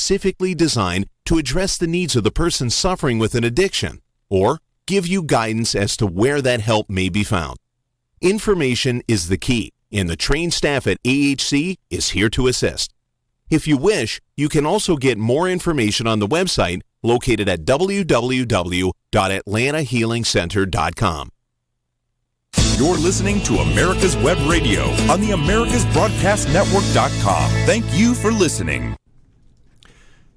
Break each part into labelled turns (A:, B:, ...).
A: specifically designed to address the needs of the person suffering with an addiction or give you guidance as to where that help may be found. Information is the key, and the trained staff at AHC is here to assist. If you wish, you can also get more information on the website located at www.atlantahealingcenter.com.
B: You're listening to America's Web Radio on the AmericasBroadcastNetwork.com. Thank you for listening.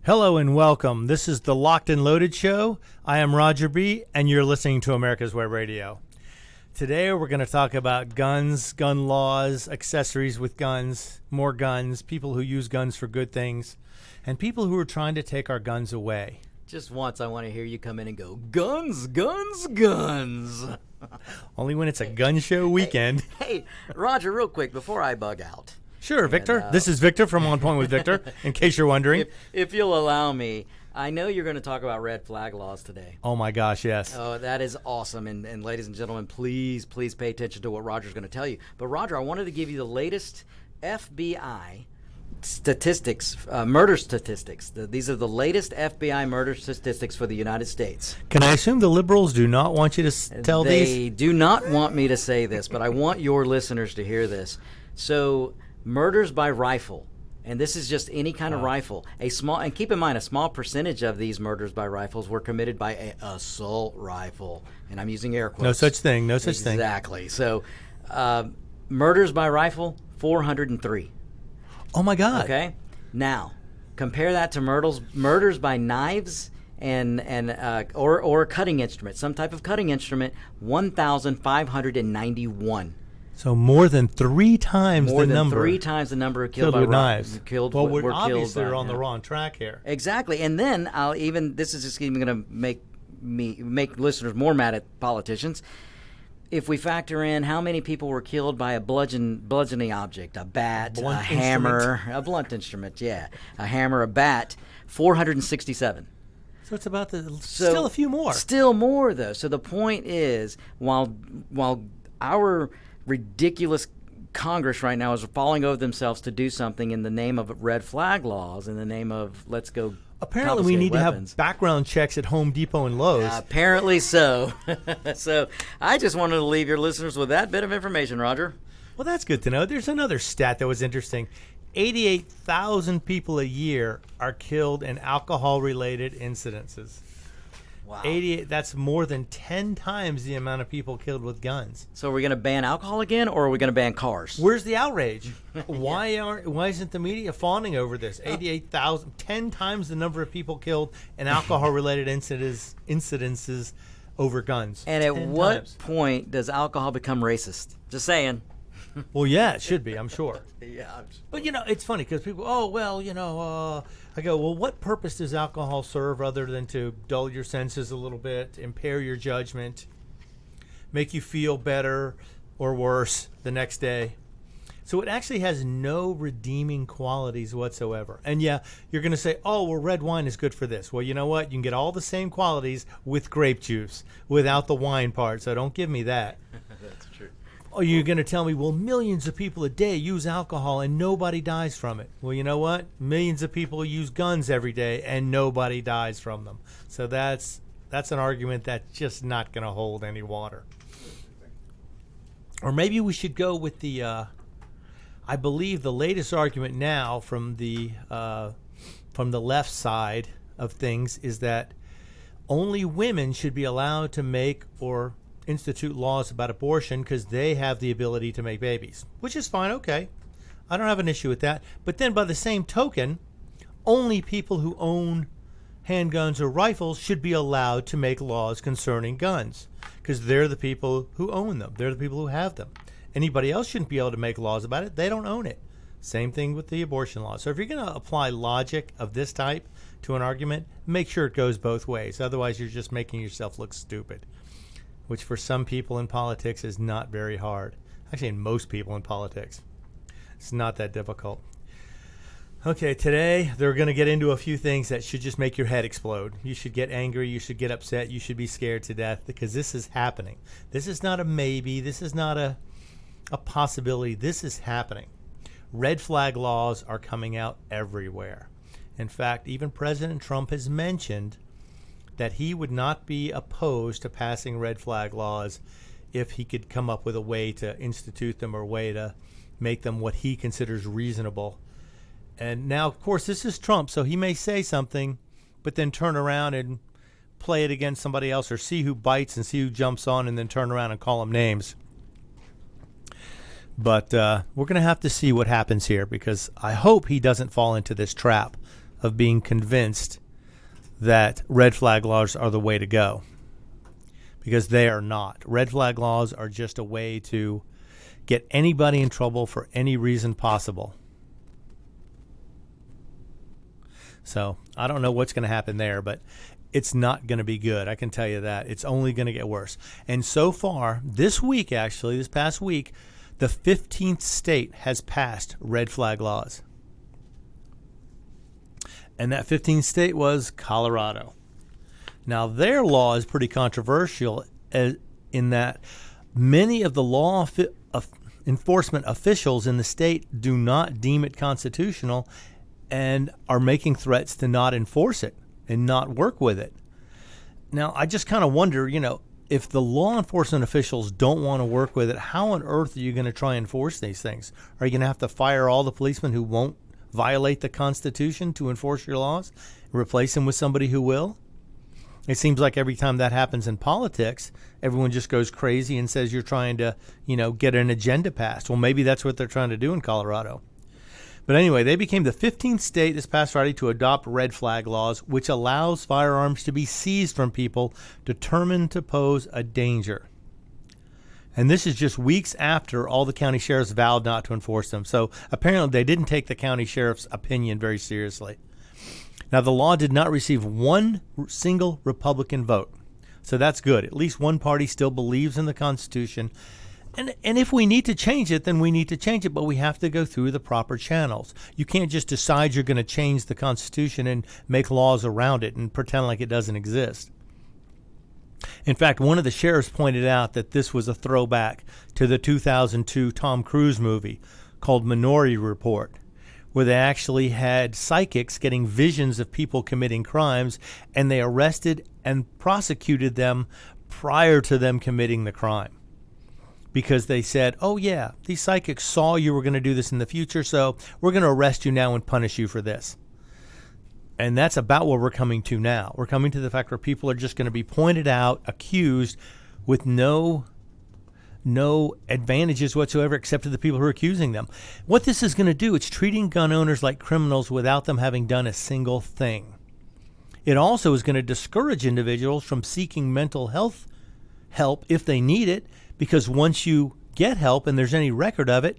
C: Hello and welcome. This is the Locked and Loaded Show. I am Roger B., and you're listening to America's Web Radio. Today we're going to talk about guns, gun laws, accessories with guns, more guns, people who use guns for good things, and people who are trying to take our guns away.
D: Just once I want to hear you come in and go, guns, guns, guns.
C: Only when it's a gun show weekend.
D: Hey, Roger, real quick, before I bug out.
C: Sure, Victor. This is Victor from On Point with Victor, in case you're wondering.
D: If you'll allow me, I know you're going to talk about red flag laws today.
C: Oh, my gosh, yes.
D: Oh, that is awesome. And ladies and gentlemen, please pay attention to what Roger's going to tell you. But, Roger, I wanted to give you the latest FBI statistics, murder statistics. These are the latest FBI murder statistics for the United States.
C: Can I assume the liberals do not want you to tell these?
D: They do not want me to say this, but I want your listeners to hear this. So, murders by rifle, and this is just any kind of rifle. And keep in mind, a small percentage of these murders by rifles were committed by an assault rifle, and I'm using air quotes.
C: No such thing. No such thing.
D: Exactly. So, murders by rifle, 403.
C: Oh my God.
D: Okay. Now, compare that to murders by knives or a cutting instrument, some type of cutting instrument, 1,591.
C: So more than 3 times the number.
D: More than 3 times the number of killed by
C: with knives.
D: We're
C: obviously on the wrong track here.
D: Exactly. And then this is just even going to make listeners more mad at politicians. If we factor in how many people were killed by a bludgeoning object, a bat, a hammer, a blunt instrument, a hammer, a bat, 467.
C: So it's about still a few more.
D: Still more, though. So the point is, while our ridiculous Congress right now is falling over themselves to do something in the name of red flag laws, in the name of let's go.
C: Apparently, we need to have background checks at Home Depot and Lowe's.
D: Apparently so. So I just wanted to leave your listeners with that bit of information, Roger.
C: Well, that's good to know. There's another stat that was interesting. 88,000 people a year are killed in alcohol-related incidences.
D: Wow.
C: 88. That's more than 10 times the amount of people killed with guns.
D: So are we going to ban alcohol again, or are we going to ban cars?
C: Where's the outrage? Why isn't the media fawning over this? 88,000, 10 times the number of people killed in alcohol-related incidences over guns.
D: And at what point does alcohol become racist? Just saying.
C: Well, yeah, it should be, I'm sure.
D: Yeah.
C: But, it's funny because people, I go, well, what purpose does alcohol serve other than to dull your senses a little bit, impair your judgment, make you feel better or worse the next day? So it actually has no redeeming qualities whatsoever. And yeah, you're going to say, oh, well, red wine is good for this. Well, you know what? You can get all the same qualities with grape juice without the wine part, so don't give me that.
D: That's true.
C: Or you're going to tell me, well, millions of people a day use alcohol and nobody dies from it. Well, you know what? Millions of people use guns every day and nobody dies from them. So that's an argument that's just not going to hold any water. Or maybe we should go with the, I believe the latest argument now from the left side of things is that only women should be allowed to make or institute laws about abortion because they have the ability to make babies, which is fine. Okay, I don't have an issue with that. But then by the same token, only people who own handguns or rifles should be allowed to make laws concerning guns because they're the people who own them. They're the people who have them. Anybody else shouldn't be able to make laws about it. They don't own it. Same thing with the abortion law. So if you're going to apply logic of this type to an argument, make sure it goes both ways. Otherwise, you're just making yourself look stupid, which for some people in politics is not very hard. Actually, most people in politics. It's not that difficult. Okay, today they're going to get into a few things that should just make your head explode. You should get angry. You should get upset. You should be scared to death because this is happening. This is not a maybe. This is not a possibility. This is happening. Red flag laws are coming out everywhere. In fact, even President Trump has mentioned that he would not be opposed to passing red flag laws if he could come up with a way to institute them or a way to make them what he considers reasonable. And now, of course, this is Trump, so he may say something, but then turn around and play it against somebody else, or see who bites and see who jumps on, and then turn around and call them names. But we're going to have to see what happens here, because I hope he doesn't fall into this trap of being convinced that red flag laws are the way to go, because they are not. Red flag laws are just a way to get anybody in trouble for any reason possible. So I don't know what's going to happen there, but it's not going to be good. I can tell you that. It's only going to get worse. And so far, this week, actually, this past week, the 15th state has passed red flag laws. And that 15th state was Colorado. Now, their law is pretty controversial in that many of the law enforcement officials in the state do not deem it constitutional and are making threats to not enforce it and not work with it. Now, I just kind of wonder, if the law enforcement officials don't want to work with it, how on earth are you going to try and enforce these things? Are you going to have to fire all the policemen who won't violate the Constitution to enforce your laws, replace them with somebody who will? It seems like every time that happens in politics, everyone just goes crazy and says you're trying to, get an agenda passed. Well, maybe that's what they're trying to do in Colorado. But anyway, they became the 15th state this past Friday to adopt red flag laws, which allows firearms to be seized from people determined to pose a danger. And this is just weeks after all the county sheriffs vowed not to enforce them. So apparently they didn't take the county sheriff's opinion very seriously. Now, the law did not receive one single Republican vote. So that's good. At least one party still believes in the Constitution. And if we need to change it, then we need to change it, but we have to go through the proper channels. You can't just decide you're going to change the Constitution and make laws around it and pretend like it doesn't exist. In fact, one of the sheriffs pointed out that this was a throwback to the 2002 Tom Cruise movie called Minority Report, where they actually had psychics getting visions of people committing crimes, and they arrested and prosecuted them prior to them committing the crime. Because they said, oh yeah, these psychics saw you were going to do this in the future, so we're going to arrest you now and punish you for this. And that's about what we're coming to now. We're coming to the fact where people are just going to be pointed out, accused, with no advantages whatsoever except to the people who are accusing them. What this is going to do, it's treating gun owners like criminals without them having done a single thing. It also is going to discourage individuals from seeking mental health help if they need it, because once you get help and there's any record of it,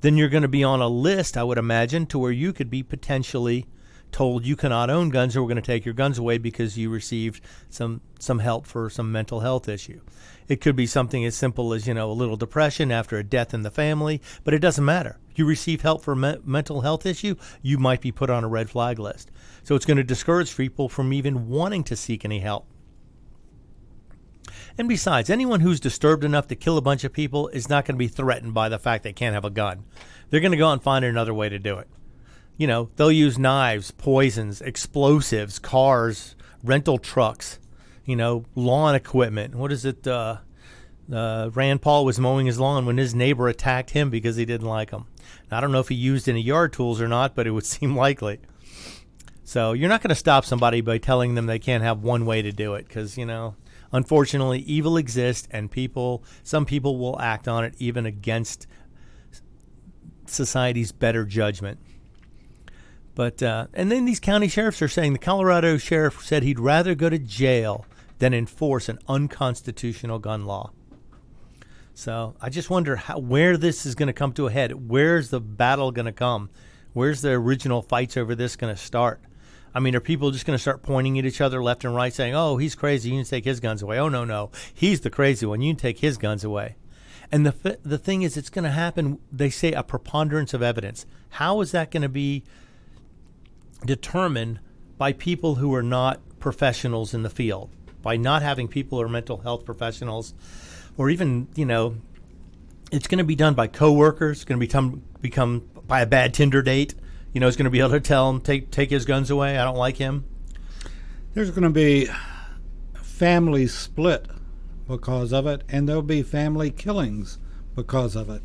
C: then you're going to be on a list, I would imagine, to where you could be potentially told you cannot own guns, or we're going to take your guns away because you received some help for some mental health issue. It could be something as simple as, a little depression after a death in the family, but it doesn't matter. You receive help for a mental health issue, you might be put on a red flag list. So it's going to discourage people from even wanting to seek any help. And besides, anyone who's disturbed enough to kill a bunch of people is not going to be threatened by the fact they can't have a gun. They're going to go out and find another way to do it. They'll use knives, poisons, explosives, cars, rental trucks, lawn equipment. What is it? Rand Paul was mowing his lawn when his neighbor attacked him because he didn't like him. Now, I don't know if he used any yard tools or not, but it would seem likely. So you're not going to stop somebody by telling them they can't have one way to do it because, unfortunately, evil exists, and some people will act on it even against society's better judgment. But and then these county sheriffs are saying the Colorado sheriff said he'd rather go to jail than enforce an unconstitutional gun law. So I just wonder where this is going to come to a head. Where's the battle going to come? Where's the original fights over this going to start? I mean, are people just going to start pointing at each other left and right saying, oh, he's crazy, you can take his guns away. Oh, no, he's the crazy one, you can take his guns away. And the thing is, it's going to happen, they say, a preponderance of evidence. How is that going to be determined by people who are not professionals in the field? By not having people who are mental health professionals, or even, it's going to be done by coworkers, it's going to become by a bad Tinder date. is going to be able to tell him, take his guns away. I don't like him.
E: There's going to be families split because of it, and there'll be family killings because of it.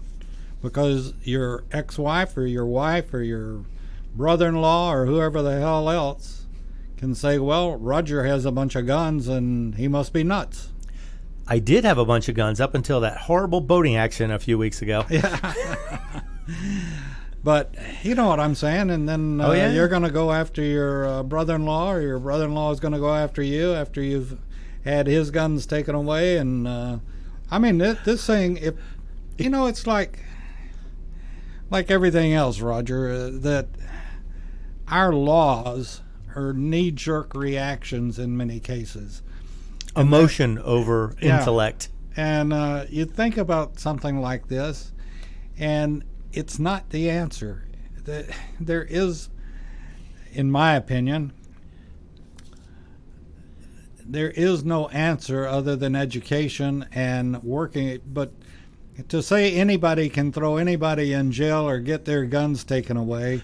E: Because your ex-wife or your wife or your brother-in-law or whoever the hell else can say, well, Roger has a bunch of guns and he must be nuts.
C: I did have a bunch of guns up until that horrible boating accident a few weeks ago.
E: Yeah. But you know what I'm saying, and then you're going to go after your brother-in-law, or your brother-in-law is going to go after you after you've had his guns taken away. And I mean, this thing, it's like everything else, Roger, that our laws are knee-jerk reactions in many cases.
C: Emotion over intellect.
E: And you think about something like this, and it's not the answer. There is, in my opinion, there is no answer other than education and working. But to say anybody can throw anybody in jail or get their guns taken away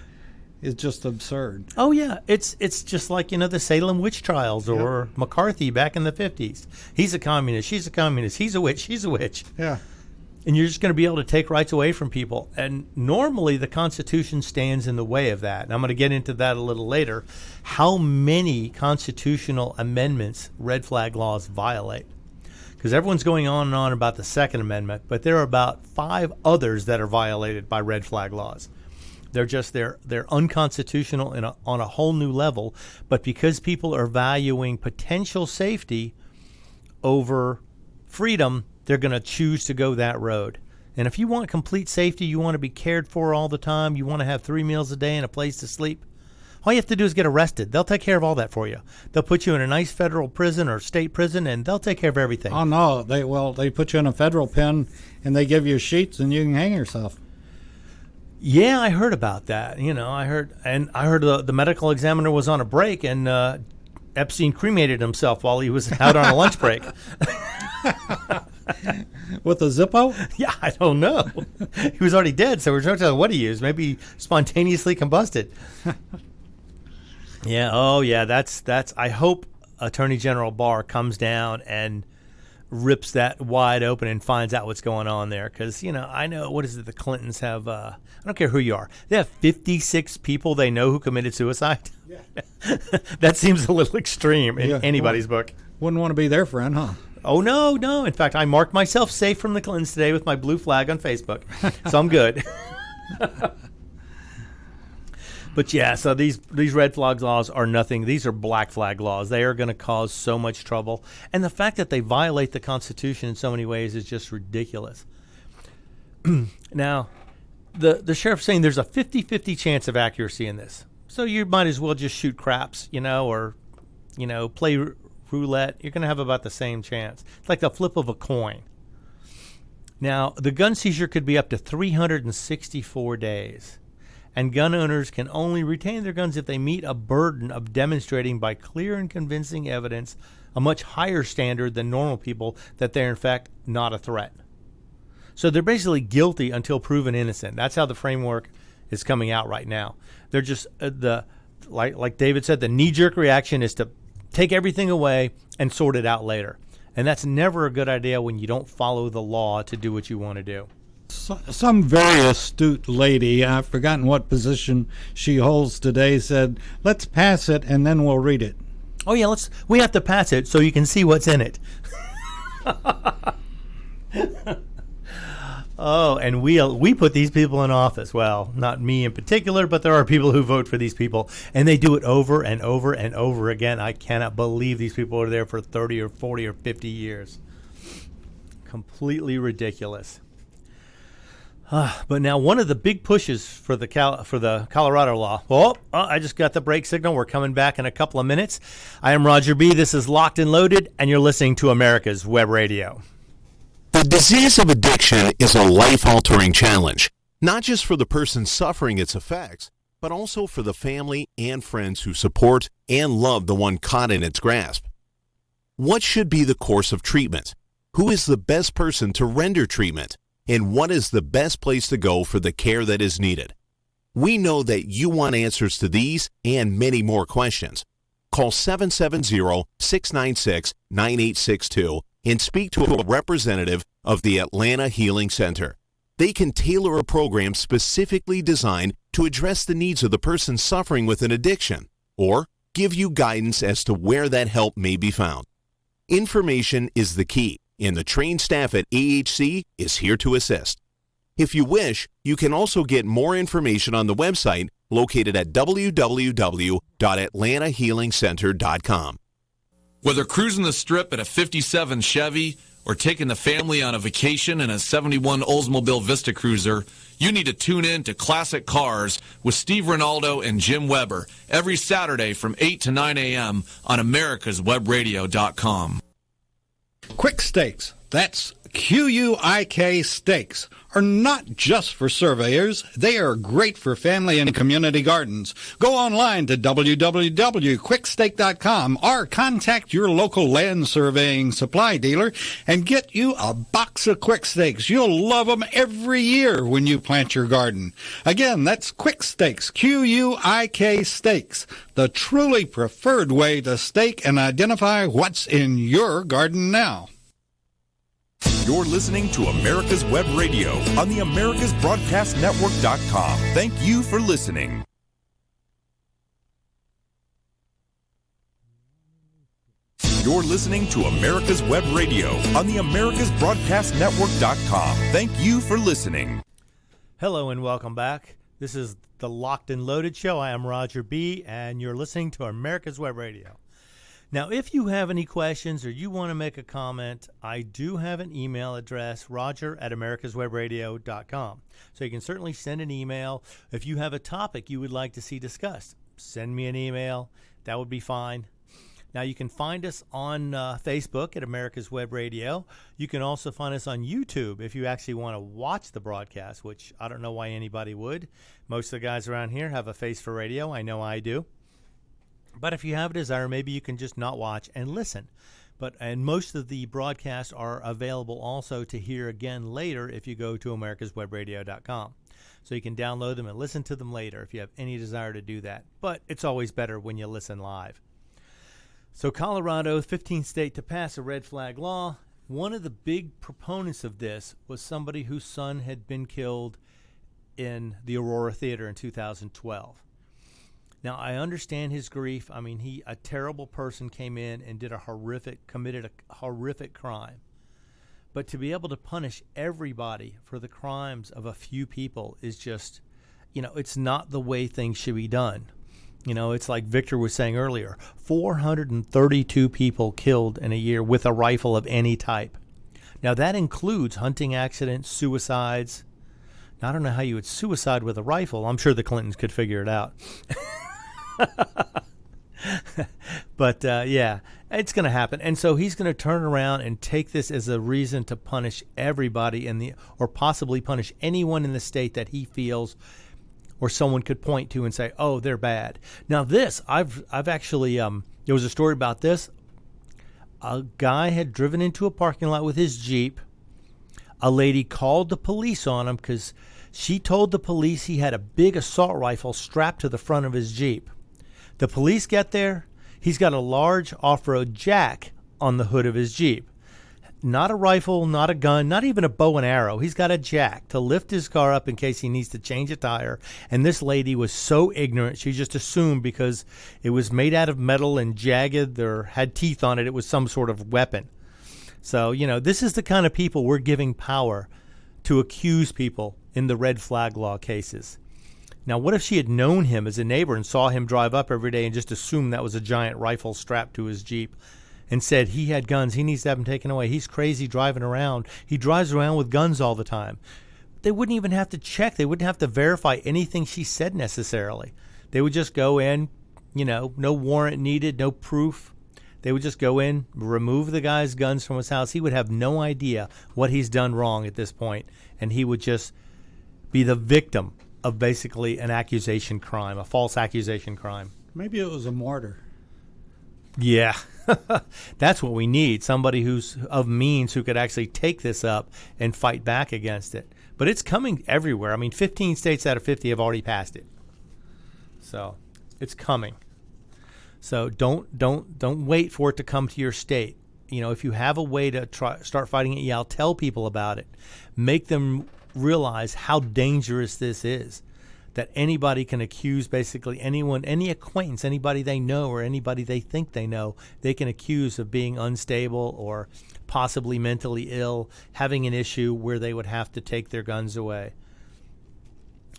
E: is just absurd.
C: Oh yeah, it's just like the Salem witch trials or McCarthy back in the 50s. He's a communist. She's a communist. He's a witch. She's a witch.
E: Yeah.
C: And you're just going to be able to take rights away from people. And normally the Constitution stands in the way of that. And I'm going to get into that a little later. How many constitutional amendments red flag laws violate? Because everyone's going on and on about the Second Amendment, but there are about 5 others that are violated by red flag laws. They're unconstitutional on a whole new level. But because people are valuing potential safety over freedom, they're going to choose to go that road. And if you want complete safety, you want to be cared for all the time, you want to have 3 meals a day and a place to sleep, all you have to do is get arrested. They'll take care of all that for you. They'll put you in a nice federal prison or state prison, and they'll take care of everything.
E: Oh, no. They put you in a federal pen, and they give you sheets, and you can hang yourself.
C: Yeah, I heard about that. I heard the medical examiner was on a break, and Epstein cremated himself while he was out on a lunch break.
E: With a Zippo?
C: Yeah, I don't know. He was already dead, so we're trying to tell what he used. Maybe spontaneously combusted. Yeah. Oh, yeah. That's. I hope Attorney General Barr comes down and rips that wide open and finds out what's going on there. Because I know what is it? The Clintons have. I don't care who you are. They have 56 people they know who committed suicide. Yeah. That seems a little extreme in anybody's book.
E: Wouldn't want to be their friend, huh?
C: Oh, no. In fact, I marked myself safe from the Clintons today with my blue flag on Facebook. So I'm good. But yeah, so these red flag laws are nothing. These are black flag laws. They are going to cause so much trouble. And the fact that they violate the Constitution in so many ways is just ridiculous. Now, the sheriff's saying there's a 50-50 chance of accuracy in this. So you might as well just shoot craps, or play roulette. You're going to have about the same chance. It's like the flip of a coin. Now, the gun seizure could be up to 364 days. And gun owners can only retain their guns if they meet a burden of demonstrating by clear and convincing evidence a much higher standard than normal people that they're in fact not a threat. So they're basically guilty until proven innocent. That's how the framework is coming out right now. They're just like David said, the knee-jerk reaction is to take everything away and sort it out later. And that's never a good idea when you don't follow the law to do what you want to do.
E: Some very astute lady, I've forgotten what position she holds today, said, let's pass it and then we'll read it.
C: Oh, yeah, we have to pass it so you can see what's in it. Oh, and we put these people in office. Well, not me in particular, but there are people who vote for these people, and they do it over and over and over again. I cannot believe these people are there for 30 or 40 or 50 years. Completely ridiculous. But now one of the big pushes for the Colorado law. Oh, I just got the break signal. We're coming back in a couple of minutes. I am Roger B. This is Locked and Loaded, and you're listening to America's Web Radio.
A: The disease of addiction is a life-altering challenge, not just for the person suffering its effects, but also for the family and friends who support and love the one caught in its grasp. What should be the course of treatment? Who is the best person to render treatment? And what is the best place to go for the care that is needed? We know that you want answers to these and many more questions. Call 770-696-9862 and speak to a representative of the Atlanta Healing Center. They can tailor a program specifically designed to address the needs of the person suffering with an addiction or give you guidance as to where that help may be found. Information is the key, and the trained staff at AHC is here to assist. If you wish, you can also get more information on the website located at www.atlantahealingcenter.com.
F: Whether cruising the strip in a 57 Chevy or taking the family on a vacation in a 71 Oldsmobile Vista Cruiser, you need to tune in to Classic Cars with Steve Ronaldo and Jim Weber every Saturday from 8 to 9 a.m. on americaswebradio.com.
E: Quick Stakes, that's QUIK Stakes, are not just for surveyors. They are great for family and community gardens. Go online to www.quickstake.com or contact your local land surveying supply dealer and get you a box of Quick Stakes. You'll love them every year when you plant your garden. Again, that's Quick Stakes, QUIK Stakes, the truly preferred way to stake and identify what's in your garden now.
B: You're listening to America's Web Radio on the AmericasBroadcastNetwork.com. Thank you for listening. You're listening to America's Web Radio on the AmericasBroadcastNetwork.com. Thank you for listening.
C: Hello and welcome back. This is the Locked and Loaded Show. I am Roger B., and you're listening to America's Web Radio. Now, if you have any questions or you want to make a comment, I do have an email address, roger@americaswebradio.com. So you can certainly send an email. If you have a topic you would like to see discussed, send me an email. That would be fine. Now, you can find us on Facebook at America's Web Radio. You can also find us on YouTube if you actually want to watch the broadcast, which I don't know why anybody would. Most of the guys around here have a face for radio. I know I do. But if you have a desire, maybe you can just not watch and listen. And most of the broadcasts are available also to hear again later if you go to americaswebradio.com. So you can download them and listen to them later if you have any desire to do that. But it's always better when you listen live. So Colorado, 15th state to pass a red flag law. One of the big proponents of this was somebody whose son had been killed in the Aurora Theater in 2012. Now, I understand his grief. I mean, a terrible person came in and committed a horrific crime. But to be able to punish everybody for the crimes of a few people is just, it's not the way things should be done. It's like Victor was saying earlier, 432 people killed in a year with a rifle of any type. Now, that includes hunting accidents, suicides. Now, I don't know how you would suicide with a rifle. I'm sure the Clintons could figure it out. But yeah, it's going to happen. And so he's going to turn around and take this as a reason to punish everybody or possibly punish anyone in the state that he feels or someone could point to and say, oh, they're bad. Now this, I've actually, there was a story about this. A guy had driven into a parking lot with his Jeep. A lady called the police on him because she told the police he had a big assault rifle strapped to the front of his Jeep. The police get there. He's got a large off-road jack on the hood of his Jeep. Not a rifle, not a gun, not even a bow and arrow. He's got a jack to lift his car up in case he needs to change a tire. And this lady was so ignorant, she just assumed because it was made out of metal and jagged or had teeth on it, it was some sort of weapon. So, this is the kind of people we're giving power to accuse people in the red flag law cases. Now, what if she had known him as a neighbor and saw him drive up every day and just assumed that was a giant rifle strapped to his Jeep and said he had guns, he needs to have them taken away, he's crazy driving around, he drives around with guns all the time. They wouldn't even have to check. They wouldn't have to verify anything she said necessarily. They would just go in, no warrant needed, no proof. They would just go in, remove the guy's guns from his house. He would have no idea what he's done wrong at this point, and he would just be the victim of basically an accusation crime, a false accusation crime.
E: Maybe it was a martyr.
C: Yeah, that's what we need, somebody who's of means who could actually take this up and fight back against it. But it's coming everywhere. I mean, 15 states out of 50 have already passed it. So it's coming. So don't wait for it to come to your state. You know, if you have a way to start fighting it, I'll tell people about it. Make them realize how dangerous this is. That anybody can accuse basically anyone, any acquaintance, anybody they know or anybody they think they know, they can accuse of being unstable or possibly mentally ill, having an issue where they would have to take their guns away.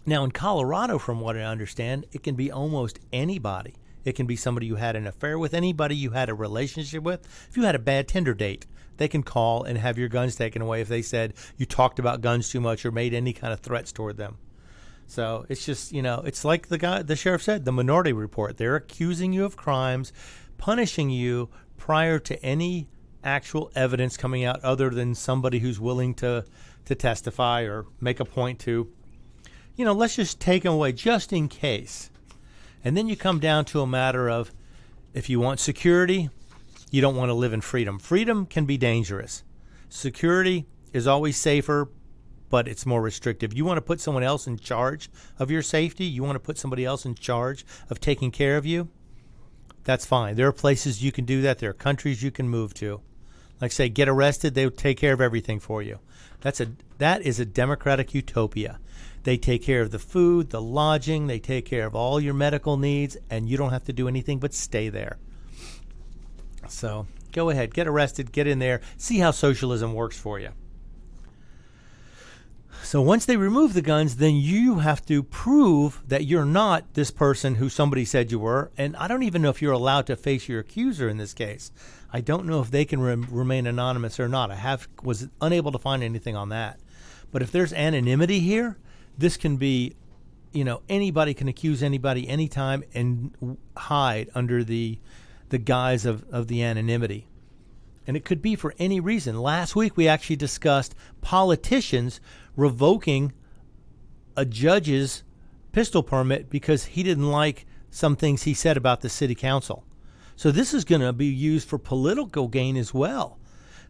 C: Now, in Colorado, from what I understand, it can be almost anybody. It can be somebody you had an affair with, anybody you had a relationship with. If you had a bad Tinder date, they can call and have your guns taken away if they said you talked about guns too much or made any kind of threats toward them. So it's just, you know, it's like the sheriff said, the Minority Report. They're accusing you of crimes, punishing you prior to any actual evidence coming out other than somebody who's willing to testify or make a point to, you know, let's just take them away just in case. And then you come down to a matter of if you want security, you don't want to live in freedom. Freedom can be dangerous. Security is always safer, but it's more restrictive. You want to put someone else in charge of your safety? You want to put somebody else in charge of taking care of you? That's fine. There are places you can do that. There are countries you can move to. Like say, get arrested, they will take care of everything for you. That is a democratic utopia. They take care of the food, the lodging, they take care of all your medical needs, and you don't have to do anything but stay there. So go ahead, get arrested, get in there, see how socialism works for you. So once they remove the guns, then you have to prove that you're not this person who somebody said you were. And I don't even know if you're allowed to face your accuser in this case. I don't know if they can remain anonymous or not. Was unable to find anything on that. But if there's anonymity here, this can be, you know, anybody can accuse anybody anytime and hide under the guise of the anonymity. And it could be for any reason. Last week we actually discussed politicians revoking a judge's pistol permit because he didn't like some things he said about the city council. So this is going to be used for political gain as well.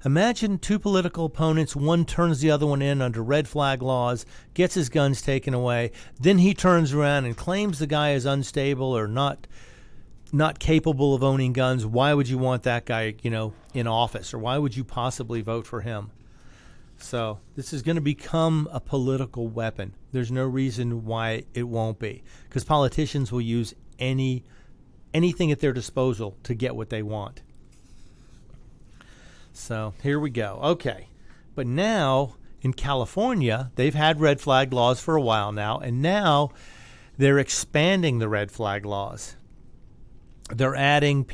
C: Imagine two political opponents, one turns the other one in under red flag laws, gets his guns taken away, then he turns around and claims the guy is unstable or not capable of owning guns. Why would you want that guy, you know, in office, or why would you possibly vote for him? So this is going to become a political weapon. There's no reason why it won't be, because politicians will use anything at their disposal to get what they want. So here we go. Okay. But now in California, they've had red flag laws for a while now, and now they're expanding the red flag laws. They're adding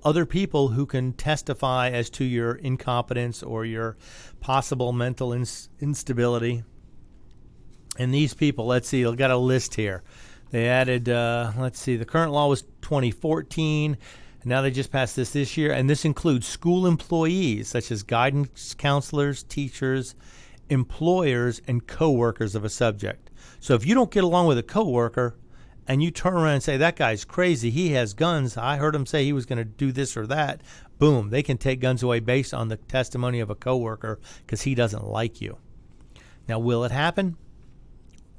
C: other people who can testify as to your incompetence or your possible mental instability. And these people, let's see, I've got a list here. They added, the current law was 2014. And now they just passed this year. And this includes school employees, such as guidance counselors, teachers, employers, and coworkers of a subject. So if you don't get along with a coworker, and you turn around and say, that guy's crazy, he has guns, I heard him say he was going to do this or that, boom, they can take guns away based on the testimony of a coworker because he doesn't like you. Now, will it happen?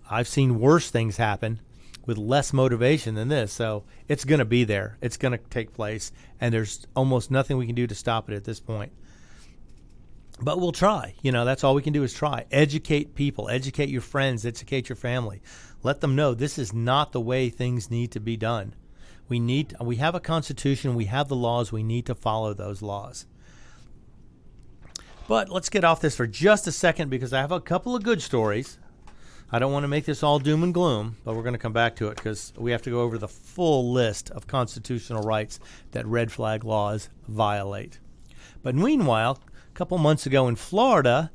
C: I've seen worse things happen with less motivation than this, so it's going to be there. It's going to take place, and there's almost nothing we can do to stop it at this point. But we'll try. You know, that's all we can do is try. Educate people, educate your friends, educate your family. Let them know this is not the way things need to be done. We have a constitution, we have the laws, we need to follow those laws. But let's get off this for just a second because I have a couple of good stories. I don't want to make this all doom and gloom, but we're going to come back to it because we have to go over the full list of constitutional rights that red flag laws violate. But meanwhile, a couple months ago in Florida,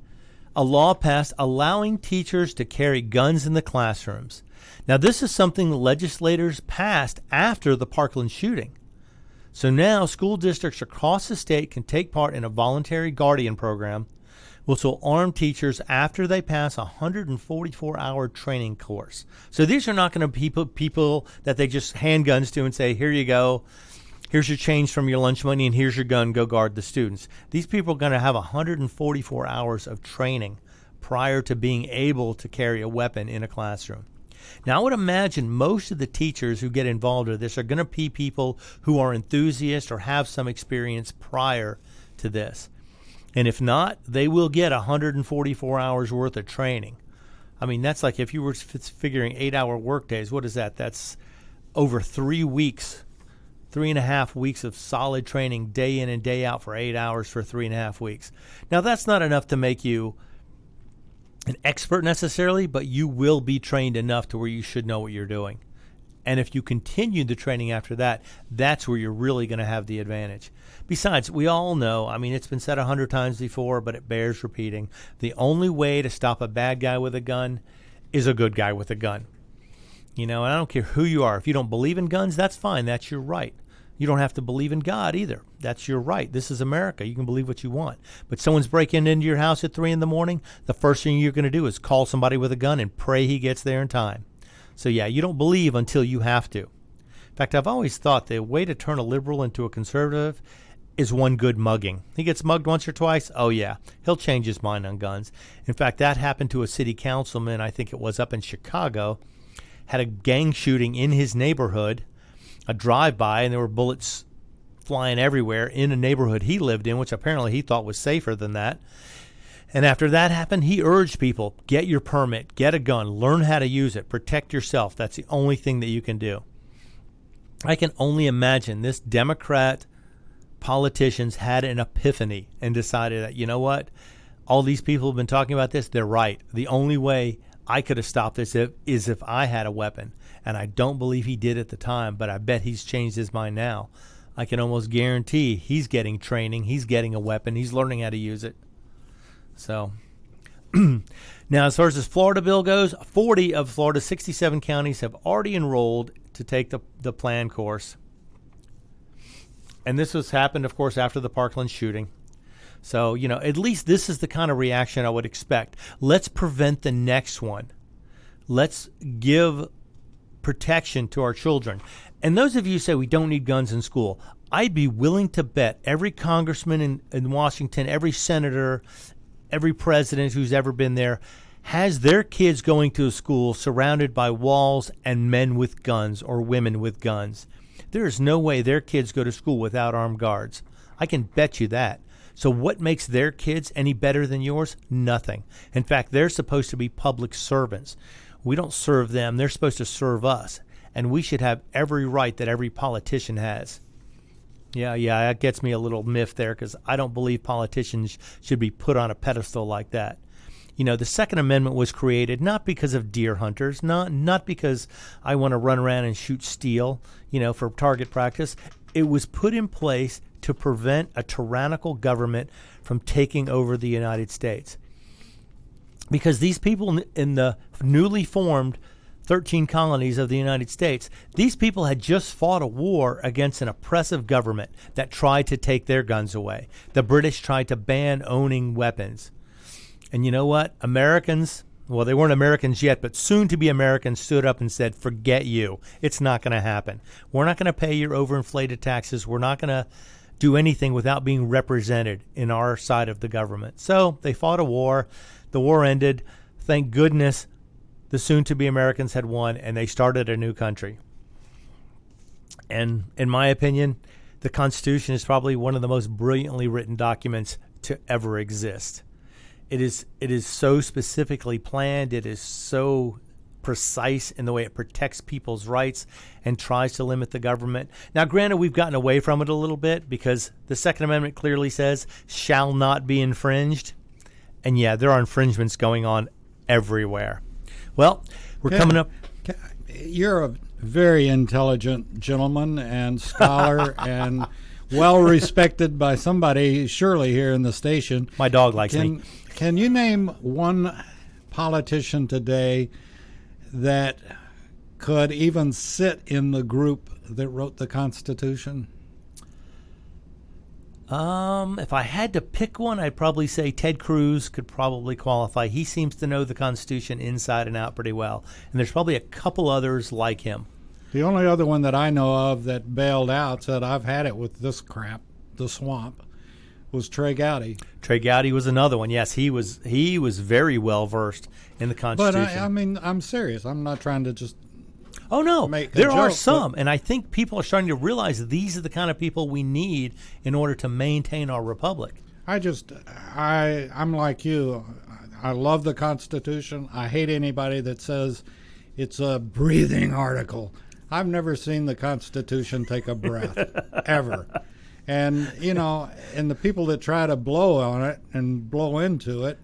C: a law passed allowing teachers to carry guns in the classrooms. Now, this is something legislators passed after the Parkland shooting. So now school districts across the state can take part in a voluntary guardian program, which will arm teachers after they pass a 144-hour training course. So these are not going to be people that they just hand guns to and say, here you go. Here's your change from your lunch money, and here's your gun. Go guard the students. These people are going to have 144 hours of training prior to being able to carry a weapon in a classroom. Now, I would imagine most of the teachers who get involved with this are going to be people who are enthusiasts or have some experience prior to this. And if not, they will get 144 hours worth of training. I mean, that's like if you were figuring 8-hour work days, what is that? That's over 3 weeks, 3.5 weeks of solid training day in and day out for 8 hours for 3.5 weeks. Now, that's not enough to make you an expert necessarily, but you will be trained enough to where you should know what you're doing. And if you continue the training after that, that's where you're really going to have the advantage. Besides, we all know, I mean, it's been said 100 times before, but it bears repeating. The only way to stop a bad guy with a gun is a good guy with a gun. You know, and I don't care who you are. If you don't believe in guns, that's fine. That's your right. You don't have to believe in God either. That's your right. This is America. You can believe what you want. But someone's breaking into your house at 3 in the morning, the first thing you're going to do is call somebody with a gun and pray he gets there in time. So, yeah, you don't believe until you have to. In fact, I've always thought the way to turn a liberal into a conservative is one good mugging. He gets mugged once or twice, oh, yeah, he'll change his mind on guns. In fact, that happened to a city councilman, I think it was up in Chicago, had a gang shooting in his neighborhood, a drive-by, and there were bullets flying everywhere in a neighborhood he lived in, which apparently he thought was safer than that. And after that happened, he urged people, get your permit, get a gun, learn how to use it, protect yourself. That's the only thing that you can do. I can only imagine this Democrat politicians had an epiphany and decided that, you know what, all these people have been talking about this, they're right. The only way I could have stopped this is if I had a weapon. And I don't believe he did at the time, but I bet he's changed his mind now. I can almost guarantee he's getting training, he's getting a weapon, he's learning how to use it. So, now as far as this Florida bill goes, 40 of Florida's 67 counties have already enrolled to take the plan course. And this has happened, of course, after the Parkland shooting. So, you know, at least this is the kind of reaction I would expect. Let's prevent the next one. Let's give protection to our children. And those of you who say we don't need guns in school, I'd be willing to bet every congressman in Washington, every senator, every president who's ever been there has their kids going to a school surrounded by walls and men with guns or women with guns. There is no way their kids go to school without armed guards. I can bet you that. So what makes their kids any better than yours? Nothing. In fact, they're supposed to be public servants. We don't serve them. They're supposed to serve us. And we should have every right that every politician has. Yeah, that gets me a little miffed there because I don't believe politicians should be put on a pedestal like that. You know, the Second Amendment was created not because of deer hunters, not because I want to run around and shoot steel, you know, for target practice. It was put in place to prevent a tyrannical government from taking over the United States. Because these people in the newly formed 13 colonies of the United States, these people had just fought a war against an oppressive government that tried to take their guns away. The British tried to ban owning weapons. And you know what? Americans, well, they weren't Americans yet, but soon to be Americans stood up and said, forget you. It's not going to happen. We're not going to pay your overinflated taxes. We're not going to do anything without being represented in our side of the government. So they fought a war. The war ended. Thank goodness the soon-to-be Americans had won, and they started a new country. And in my opinion, the Constitution is probably one of the most brilliantly written documents to ever exist. It is so specifically planned. It is so precise in the way it protects people's rights and tries to limit the government. Now, granted, we've gotten away from it a little bit because the Second Amendment clearly says shall not be infringed. And yeah, there are infringements going on everywhere. Well, we're coming up.
E: You're a very intelligent gentleman and scholar and well respected by somebody surely here in the station.
C: My dog likes me.
E: Can you name one politician today that could even sit in the group that wrote the Constitution?
C: If I had to pick one, I'd probably say Ted Cruz could probably qualify. He seems to know the Constitution inside and out pretty well. And there's probably a couple others like him.
E: The only other one that I know of that bailed out said, I've had it with this crap, the swamp, was Trey Gowdy.
C: Trey Gowdy was another one. Yes, he was very well versed in the Constitution.
E: But I mean, I'm serious. I'm not trying to just.
C: Oh no,
E: make a
C: there are
E: joke,
C: some, and I think people are starting to realize that these are the kind of people we need in order to maintain our republic.
E: I'm like you. I love the Constitution. I hate anybody that says it's a breathing article. I've never seen the Constitution take a breath, ever. And, and the people that try to blow on it and blow into it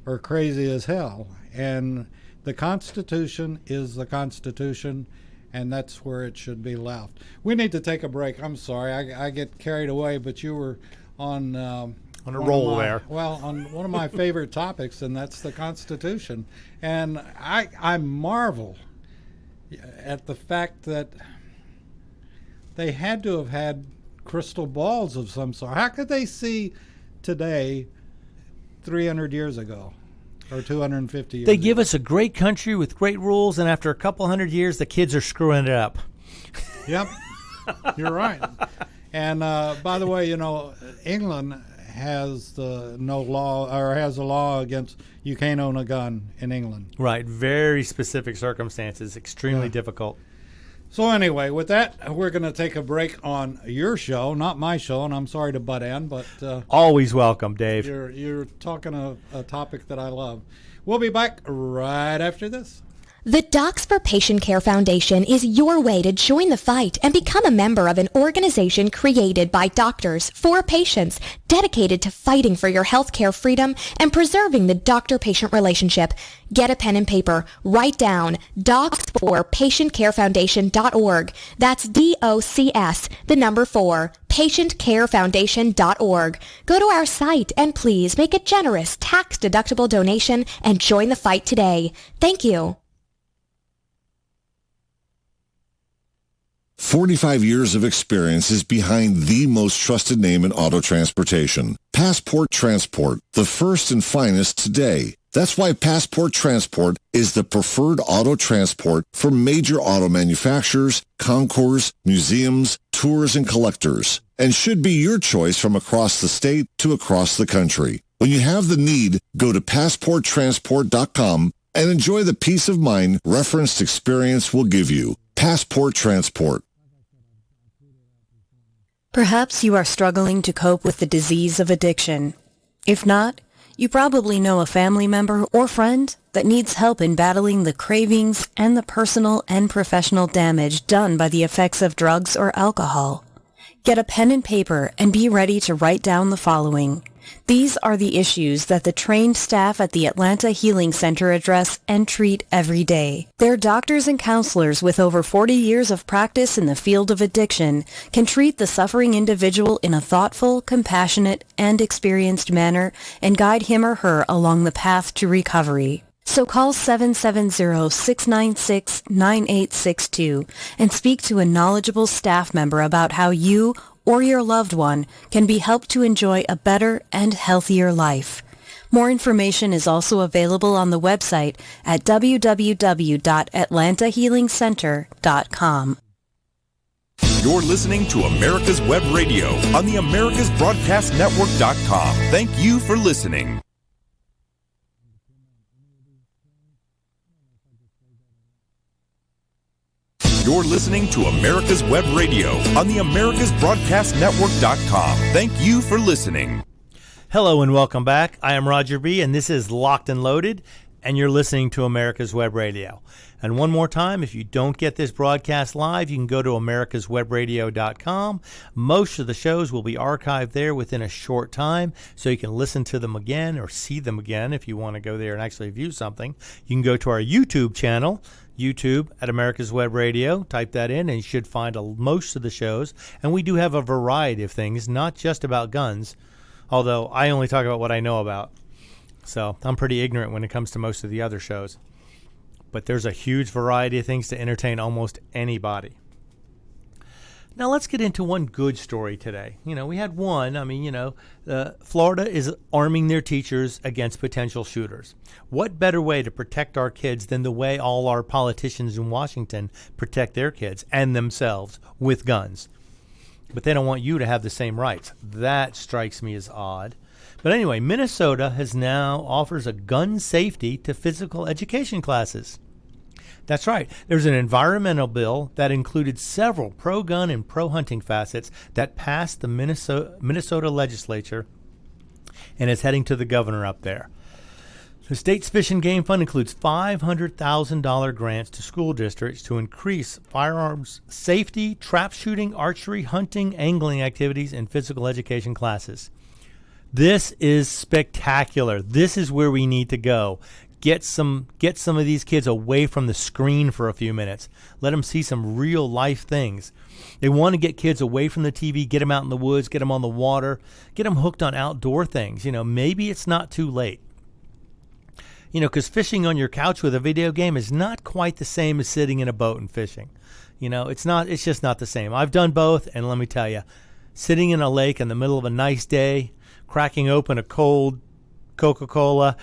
E: are crazy as hell. And the Constitution is the Constitution, and that's where it should be left. We need to take a break. I'm sorry. I get carried away, but you were on
C: a roll there.
E: Well, on one of my favorite topics, and that's the Constitution. And I marvel at the fact that they had to have had crystal balls of some sort. How could they see today 300 years ago or 250 years
C: They give
E: ago?
C: us a great country with great rules, and after a couple hundred years, the kids are screwing it up.
E: Yep, you're right. And by the way, England has no law, or has a law against you can't own a gun in England.
C: Right, very specific circumstances, extremely difficult.
E: So anyway, with that, we're going to take a break on your show, not my show, and I'm sorry to butt in, but
C: Always welcome, Dave.
E: you're talking a topic that I love. We'll be back right after this.
G: The Docs for Patient Care Foundation is your way to join the fight and become a member of an organization created by doctors for patients, dedicated to fighting for your healthcare freedom and preserving the doctor-patient relationship. Get a pen and paper. Write down docs4patientcarefoundation.org. That's DOCS, the number 4, patientcarefoundation.org. Go to our site and please make a generous tax-deductible donation and join the fight today. Thank you.
H: 45 years of experience is behind the most trusted name in auto transportation. Passport Transport, the first and finest today. That's why Passport Transport is the preferred auto transport for major auto manufacturers, concours, museums, tours, and collectors, and should be your choice from across the state to across the country. When you have the need, go to PassportTransport.com and enjoy the peace of mind referenced experience will give you. Passport Transport.
I: Perhaps you are struggling to cope with the disease of addiction. If not, you probably know a family member or friend that needs help in battling the cravings and the personal and professional damage done by the effects of drugs or alcohol. Get a pen and paper and be ready to write down the following. These are the issues that the trained staff at the Atlanta Healing Center address and treat every day. Their doctors and counselors with over 40 years of practice in the field of addiction can treat the suffering individual in a thoughtful, compassionate, and experienced manner and guide him or her along the path to recovery. So call 770-696-9862 and speak to a knowledgeable staff member about how you or your loved one can be helped to enjoy a better and healthier life. More information is also available on the website at www.atlantahealingcenter.com.
B: You're listening to America's Web Radio on the AmericasBroadcastNetwork.com. Thank you for listening. You're listening to America's Web Radio on the AmericasBroadcastNetwork.com. Thank you for listening.
C: Hello and welcome back. I am Roger B., and this is Locked and Loaded, and you're listening to America's Web Radio. And one more time, if you don't get this broadcast live, you can go to americaswebradio.com. Most of the shows will be archived there within a short time, so you can listen to them again or see them again if you want to go there and actually view something. You can go to our YouTube channel, YouTube at America's Web Radio. Type that in and you should find most of the shows. And we do have a variety of things, not just about guns, although I only talk about what I know about. So I'm pretty ignorant when it comes to most of the other shows. But there's a huge variety of things to entertain almost anybody. Now let's get into one good story today. We had one. Florida is arming their teachers against potential shooters. What better way to protect our kids than the way all our politicians in Washington protect their kids and themselves with guns? but they don't want you to have the same rights. That strikes me as odd. But anyway, Minnesota has now offers a gun safety to physical education classes. That's right. There's an environmental bill that included several pro-gun and pro-hunting facets that passed the Minnesota legislature and is heading to the governor up there. The state's Fish and Game Fund includes $500,000 grants to school districts to increase firearms safety, trap shooting, archery, hunting, angling activities, and physical education classes. This is spectacular. This is where we need to go. Get some of these kids away from the screen for a few minutes. Let them see some real life things. They want to get kids away from the TV, get them out in the woods, get them on the water, get them hooked on outdoor things. Maybe it's not too late. Because fishing on your couch with a video game is not quite the same as sitting in a boat and fishing. It's just not the same. I've done both, and let me tell you, sitting in a lake in the middle of a nice day, cracking open a cold Coca-Cola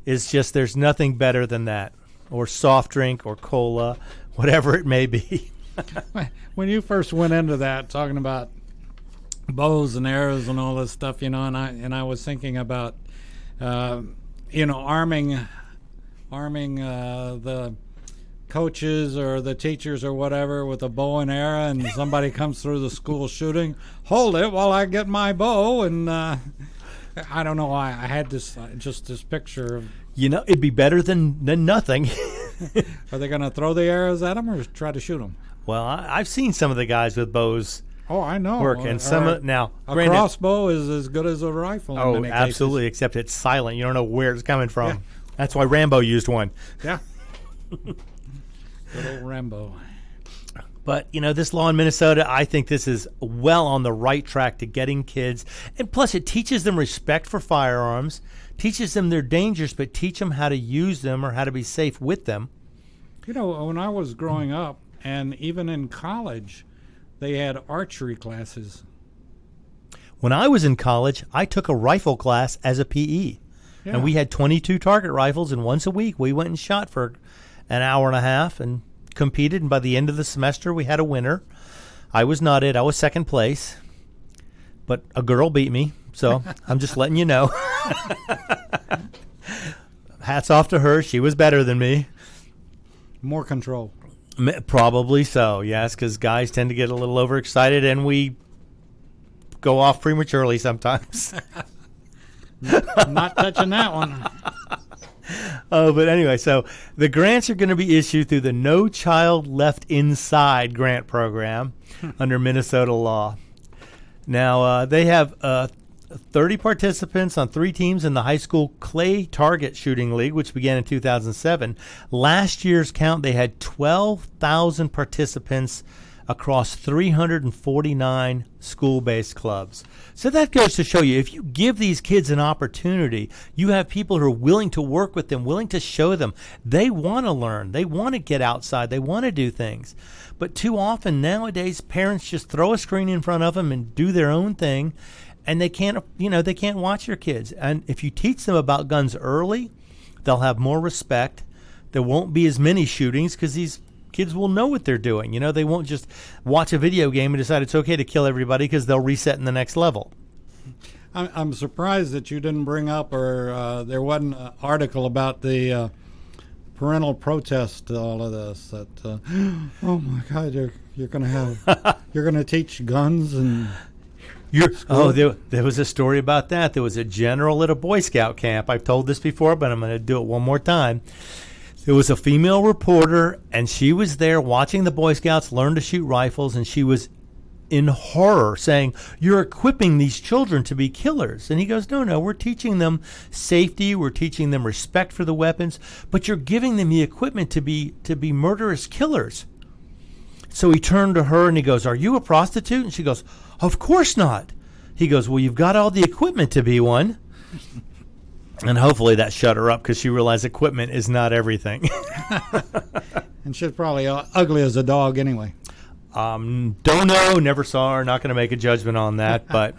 C: is just, there's nothing better than that. Or soft drink or cola, whatever it may be.
E: When you first went into that, talking about bows and arrows and all this stuff, and I was thinking about, arming the coaches or the teachers or whatever with a bow and arrow, and somebody comes through the school shooting. Hold it while I get my bow, and I don't know why I had this picture of.
C: It'd be better than nothing.
E: Are they going to throw the arrows at them or try to shoot them?
C: Well, I've seen some of the guys with bows.
E: Oh, I know.
C: Work, and now
E: a crossbow is as good as a rifle.
C: Oh,
E: in many
C: absolutely.
E: cases.
C: Except it's silent. You don't know where it's coming from.
E: Yeah.
C: That's why Rambo used one.
E: Yeah. Good old Rambo.
C: But, this law in Minnesota, I think this is well on the right track to getting kids. And plus, it teaches them respect for firearms, teaches them their dangers, but teach them how to use them or how to be safe with them.
E: When I was growing up, and even in college, they had archery classes.
C: When I was in college, I took a rifle class as a PE. Yeah. And we had 22 target rifles, and once a week we went and shot for an hour and a half and competed, and by the end of the semester we had a winner. I was not it. I was second place, but a girl beat me, so I'm just letting you know. Hats off to her. She was better than me.
E: More control.
C: Probably so, yes, because guys tend to get a little overexcited and we go off prematurely sometimes.
E: Not touching that one.
C: But anyway, so the grants are going to be issued through the No Child Left Inside grant program under Minnesota law. Now, they have 30 participants on 3 teams in the high school clay target shooting league, which began in 2007. Last year's count, they had 12,000 participants across 349 school-based clubs. So that goes to show you, if you give these kids an opportunity, you have people who are willing to work with them, willing to show them. They want to learn. They want to get outside. They want to do things. But too often nowadays, parents just throw a screen in front of them and do their own thing, and they can't watch your kids. And if you teach them about guns early, they'll have more respect. There won't be as many shootings because these kids will know what they're doing. They won't just watch a video game and decide it's okay to kill everybody because they'll reset in the next level.
E: I'm surprised that you didn't bring up, or there wasn't an article about the parental protest to all of this. That oh my God, you're going to teach guns and.
C: There was a story about that. There was a general at a Boy Scout camp. I've told this before, but I'm going to do it one more time. There was a female reporter, and she was there watching the Boy Scouts learn to shoot rifles, and she was in horror saying, "You're equipping these children to be killers." And he goes, No, we're teaching them safety, we're teaching them respect for the weapons, but you're giving them the equipment to be murderous killers. So he turned to her and he goes, "Are you a prostitute?" And she goes, "Of course not." He goes, "Well, you've got all the equipment to be one." And hopefully that shut her up because she realized equipment is not everything.
E: And she's probably ugly as a dog anyway.
C: Don't know, never saw her, not going to make a judgment on that, but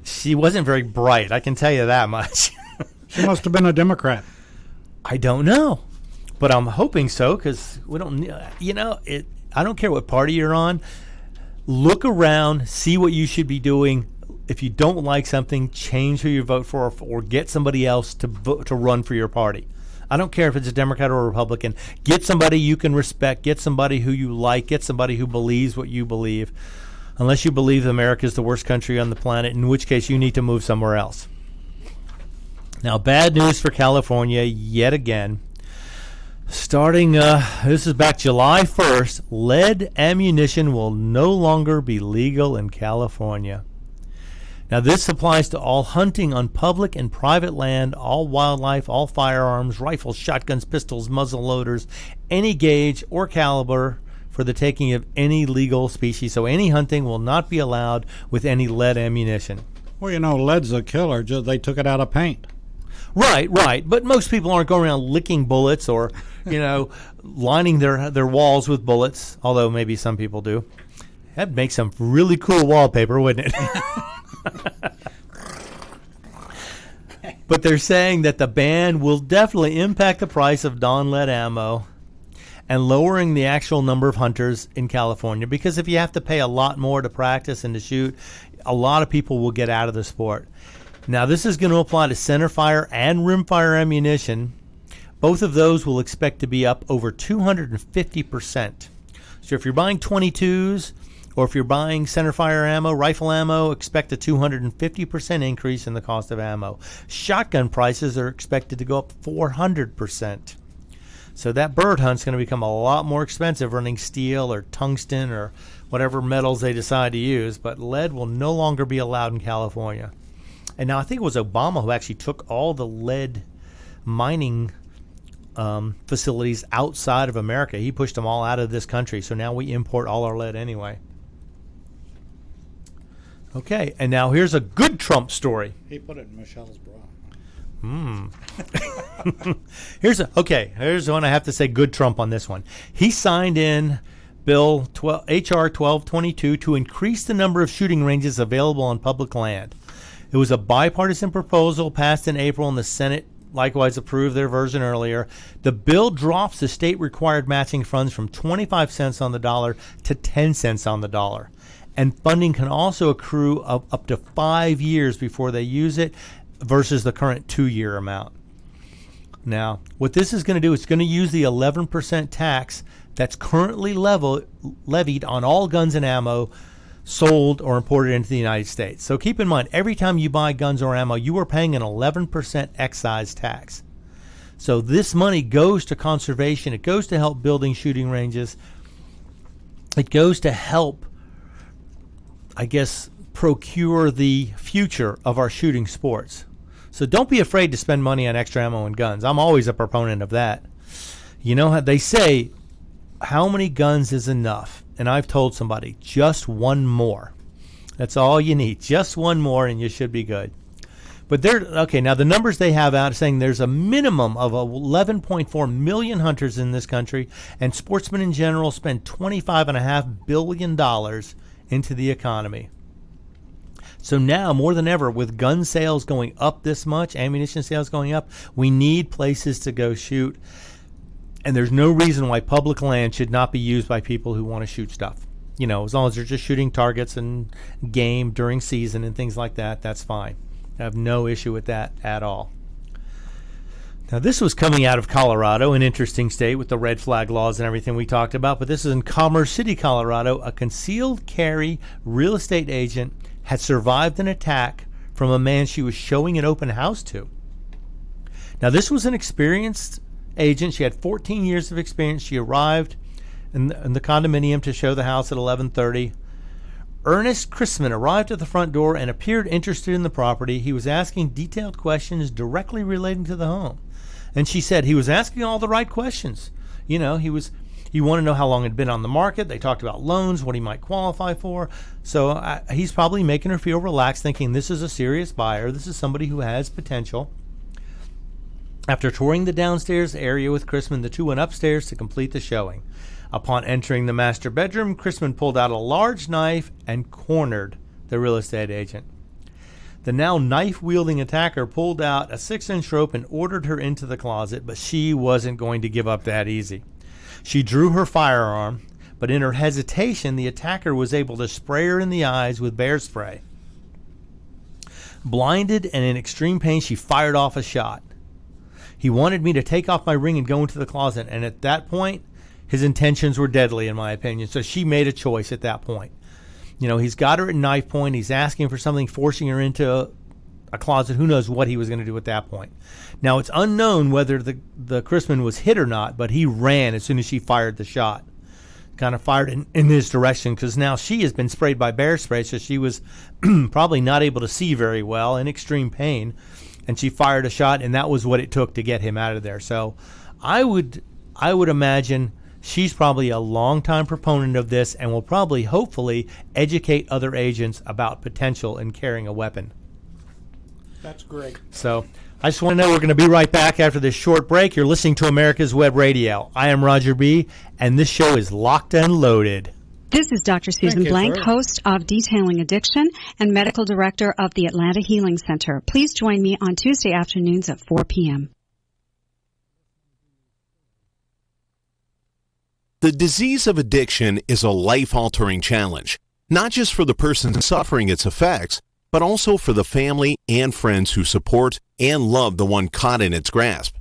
C: she wasn't very bright, I can tell you that much.
E: She must have been a Democrat.
C: I don't know, but I'm hoping so because we don't, I don't care what party you're on. Look around, see what you should be doing. If you don't like something, change who you vote for, or get somebody else to run for your party. I don't care if it's a Democrat or a Republican. Get somebody you can respect. Get somebody who you like. Get somebody who believes what you believe. Unless you believe America is the worst country on the planet, in which case you need to move somewhere else. Now, bad news for California yet again. Starting, this is back July 1st, lead ammunition will no longer be legal in California. Now, this applies to all hunting on public and private land, all wildlife, all firearms, rifles, shotguns, pistols, muzzle loaders, any gauge or caliber for the taking of any legal species. So any hunting will not be allowed with any lead ammunition.
E: Well, you know, lead's a killer. Just they took it out of paint.
C: Right. But most people aren't going around licking bullets or, lining their walls with bullets, although maybe some people do. That'd make some really cool wallpaper, wouldn't it? But they're saying that the ban will definitely impact the price of non-lead ammo and lowering the actual number of hunters in California, because if you have to pay a lot more to practice and to shoot, a lot of people will get out of the sport. Now, this is going to apply to centerfire and rimfire ammunition. Both of those will expect to be up over 250%. So if you're buying 22s, or if you're buying centerfire ammo, rifle ammo, expect a 250% increase in the cost of ammo. Shotgun prices are expected to go up 400%. So that bird hunt's going to become a lot more expensive, running steel or tungsten or whatever metals they decide to use. But lead will no longer be allowed in California. And now I think it was Obama who actually took all the lead mining facilities outside of America. He pushed them all out of this country. So now we import all our lead anyway. Okay, and now here's a good Trump story.
E: He put it in Michelle's bra.
C: Here's one I have to say good Trump on this one. He signed in Bill H.R. 1222 to increase the number of shooting ranges available on public land. It was a bipartisan proposal passed in April, and the Senate likewise approved their version earlier. The bill drops the state-required matching funds from 25 cents on the dollar to 10 cents on the dollar. And funding can also accrue up to 5 years before they use it versus the current 2-year amount. Now, what this is going to do, it's going to use the 11% tax that's currently levied on all guns and ammo sold or imported into the United States. So keep in mind, every time you buy guns or ammo, you are paying an 11% excise tax. So this money goes to conservation. It goes to help building shooting ranges. It goes to help, I guess, procure the future of our shooting sports. So don't be afraid to spend money on extra ammo and guns. I'm always a proponent of that. You know how they say, how many guns is enough? And I've told somebody, just one more. That's all you need. Just one more and you should be good. But now the numbers they have out saying there's a minimum of 11.4 million hunters in this country, and sportsmen in general spend $25.5 billion into the economy. So now, more than ever, with gun sales going up this much, ammunition sales going up, we need places to go shoot. And there's no reason why public land should not be used by people who want to shoot stuff. You know, as long as they're just shooting targets and game during season and things like that, that's fine. I have no issue with that at all. Now, this was coming out of Colorado, an interesting state with the red flag laws and everything we talked about, but this is in Commerce City, Colorado. A concealed carry real estate agent had survived an attack from a man she was showing an open house to. Now, this was an experienced agent. She had 14 years of experience. She arrived in the condominium to show the house at 11:30. Ernest Chrisman arrived at the front door and appeared interested in the property. He was asking detailed questions directly relating to the home. And she said he was asking all the right questions. You know, he wanted to know how long it had been on the market. They talked about loans, what he might qualify for. So he's probably making her feel relaxed, thinking this is a serious buyer. This is somebody who has potential. After touring the downstairs area with Chrisman, the two went upstairs to complete the showing. Upon entering the master bedroom, Chrisman pulled out a large knife and cornered the real estate agent. The now knife-wielding attacker pulled out a 6-inch rope and ordered her into the closet, but she wasn't going to give up that easy. She drew her firearm, but in her hesitation, the attacker was able to spray her in the eyes with bear spray. Blinded and in extreme pain, she fired off a shot. He wanted me to take off my ring and go into the closet, and at that point, his intentions were deadly, in my opinion. So she made a choice at that point. You know, he's got her at knife point. He's asking for something, forcing her into a closet. Who knows what he was going to do at that point. Now, it's unknown whether the Chrisman was hit or not, but he ran as soon as she fired the shot. Kind of fired in his direction, because now she has been sprayed by bear spray, so she was probably not able to see very well, in extreme pain, and she fired a shot, and that was what it took to get him out of there. So I would imagine she's probably a longtime proponent of this and will probably, hopefully, educate other agents about potential in carrying a weapon.
E: That's great.
C: So I just want to know, we're going to be right back after this short break. You're listening to America's Web Radio. I am Roger B., and this show is Locked and Loaded.
J: This is Dr. Susan Blank,
E: sir.
J: host of Detailing Addiction and medical director of the Atlanta Healing Center. Please join me on Tuesday afternoons at 4 p.m.
A: The disease of addiction is a life-altering challenge, not just for the person suffering its effects, but also for the family and friends who support and love the one caught in its grasp.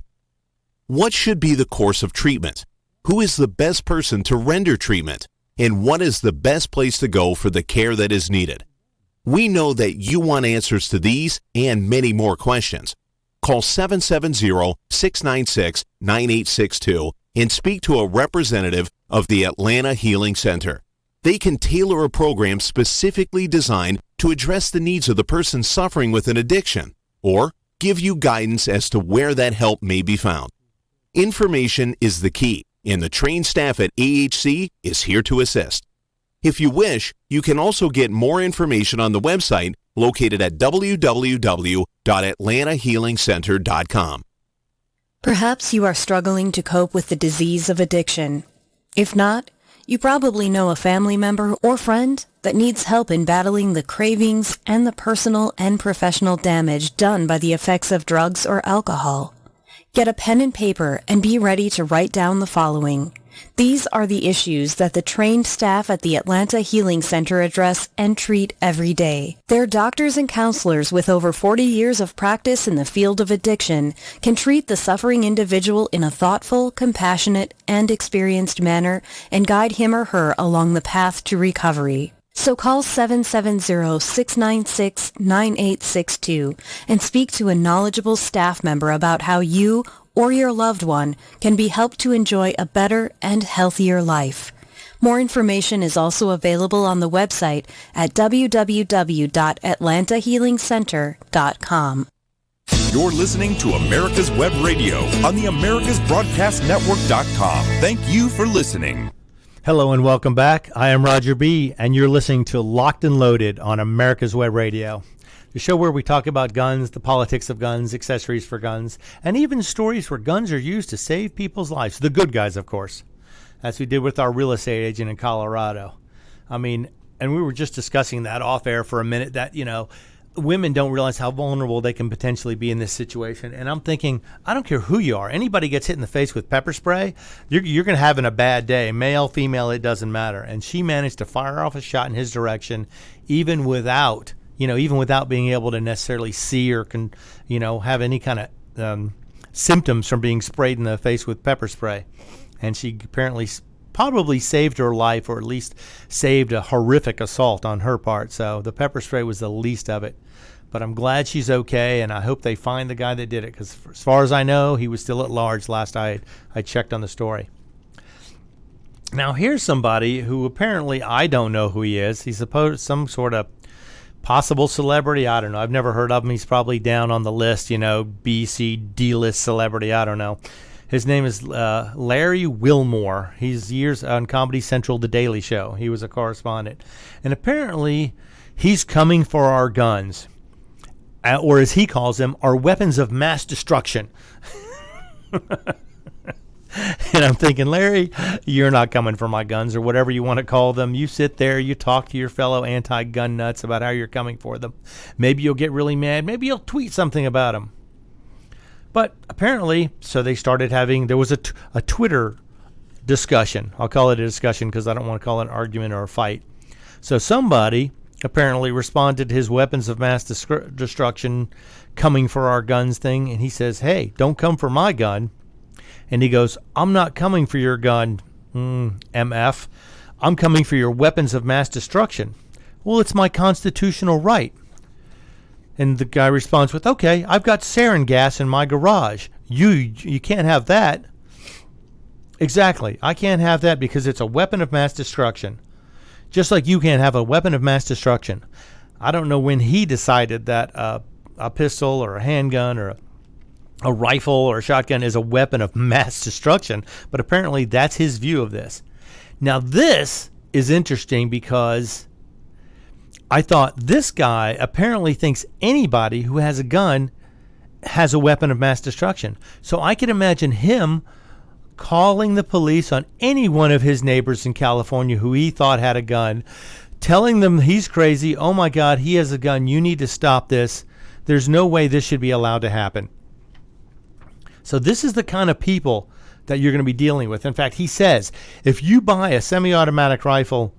A: What should be the course of treatment? Who is the best person to render treatment? And what is the best place to go for the care that is needed? We know that you want answers to these and many more questions. Call 770-696-9862 and speak to a representative of the Atlanta Healing Center. They can tailor a program specifically designed to address the needs of the person suffering with an addiction, or give you guidance as to where that help may be found. Information is the key, and the trained staff at AHC is here to assist. If you wish, you can also get more information on the website located at www.atlantahealingcenter.com.
I: Perhaps you are struggling to cope with the disease of addiction. If not, you probably know a family member or friend that needs help in battling the cravings and the personal and professional damage done by the effects of drugs or alcohol. Get a pen and paper and be ready to write down the following. These are the issues that the trained staff at the Atlanta Healing Center address and treat every day. Their doctors and counselors with over 40 years of practice in the field of addiction can treat the suffering individual in a thoughtful, compassionate, and experienced manner and guide him or her along the path to recovery. So call 770-696-9862 and speak to a knowledgeable staff member about how you or your loved one can be helped to enjoy a better and healthier life. More information is also available on the website at www.atlantahealingcenter.com.
B: You're listening to America's Web Radio on the AmericasBroadcastNetwork.com. Thank you for listening.
C: Hello and welcome back. I am Roger B., and you're listening to Locked and Loaded on America's Web Radio, the show where we talk about guns, the politics of guns, accessories for guns, and even stories where guns are used to save people's lives. The good guys, of course, as we did with our real estate agent in Colorado. I mean, and we were just discussing that off air for a minute, that, you know, women don't realize how vulnerable they can potentially be in this situation. And I'm thinking, I don't care who you are. Anybody gets hit in the face with pepper spray, you're going to have a bad day. Male, female, it doesn't matter. And she managed to fire off a shot in his direction, even without being able to necessarily see or have any kind of symptoms from being sprayed in the face with pepper spray. And she apparently probably saved her life, or at least saved a horrific assault on her part. So the pepper spray was the least of it. But I'm glad she's okay, and I hope they find the guy that did it, because as far as I know, he was still at large last I checked on the story. Now here's somebody who apparently I don't know who he is. He's some sort of possible celebrity. I don't know. I've never heard of him. He's probably down on the list, B, C, D-list celebrity. I don't know. His name is Larry Wilmore. He's years on Comedy Central, The Daily Show. He was a correspondent. And apparently, he's coming for our guns. Or as he calls them, our weapons of mass destruction. And I'm thinking, Larry, you're not coming for my guns, or whatever you want to call them. You sit there, you talk to your fellow anti-gun nuts about how you're coming for them. Maybe you'll get really mad. Maybe you'll tweet something about them. But apparently, so they started having, there was a Twitter discussion. I'll call it a discussion because I don't want to call it an argument or a fight. So somebody apparently responded to his weapons of mass destruction coming for our guns thing, and he says, hey, don't come for my gun. And he goes, I'm not coming for your gun, MF. I'm coming for your weapons of mass destruction. Well, it's my constitutional right. And the guy responds with, okay, I've got sarin gas in my garage. You can't have that. Exactly. I can't have that because it's a weapon of mass destruction. Just like you can't have a weapon of mass destruction. I don't know when he decided that a pistol or a handgun or a rifle or a shotgun is a weapon of mass destruction, but apparently that's his view of this. Now this is interesting because I thought this guy apparently thinks anybody who has a gun has a weapon of mass destruction. So I can imagine him calling the police on any one of his neighbors in California who he thought had a gun, telling them he's crazy. Oh my God, he has a gun. You need to stop this. There's no way this should be allowed to happen. So this is the kind of people that you're going to be dealing with. In fact, he says, if you buy a semi-automatic rifle,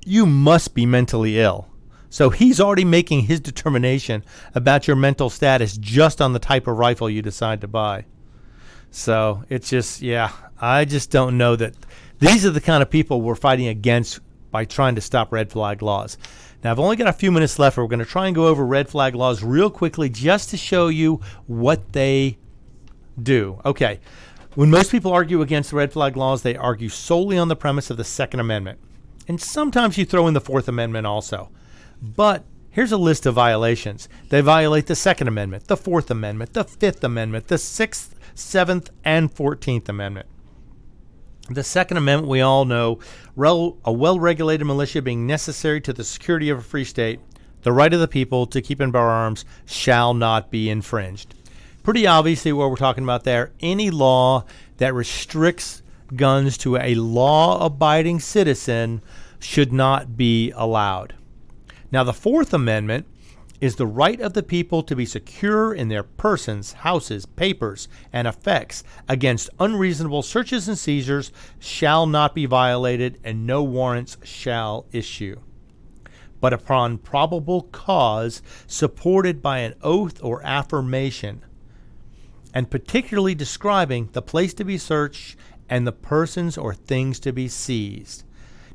C: you must be mentally ill. So he's already making his determination about your mental status just on the type of rifle you decide to buy. So it's just, I just don't know that these are the kind of people we're fighting against by trying to stop red flag laws. Now, I've only got a few minutes left. We're going to try and go over red flag laws real quickly just to show you what they do. Okay. When most people argue against red flag laws, they argue solely on the premise of the Second Amendment. And sometimes you throw in the Fourth Amendment also. But here's a list of violations. They violate the Second Amendment, the Fourth Amendment, the Fifth Amendment, the Sixth, 7th, and 14th Amendment. The Second Amendment, we all know, a well-regulated militia being necessary to the security of a free state, the right of the people to keep and bear arms shall not be infringed. Pretty obviously what we're talking about there, any law that restricts guns to a law-abiding citizen should not be allowed. Now, the Fourth Amendment is the right of the people to be secure in their persons, houses, papers, and effects against unreasonable searches and seizures shall not be violated, and no warrants shall issue. But upon probable cause supported by an oath or affirmation, and particularly describing the place to be searched and the persons or things to be seized.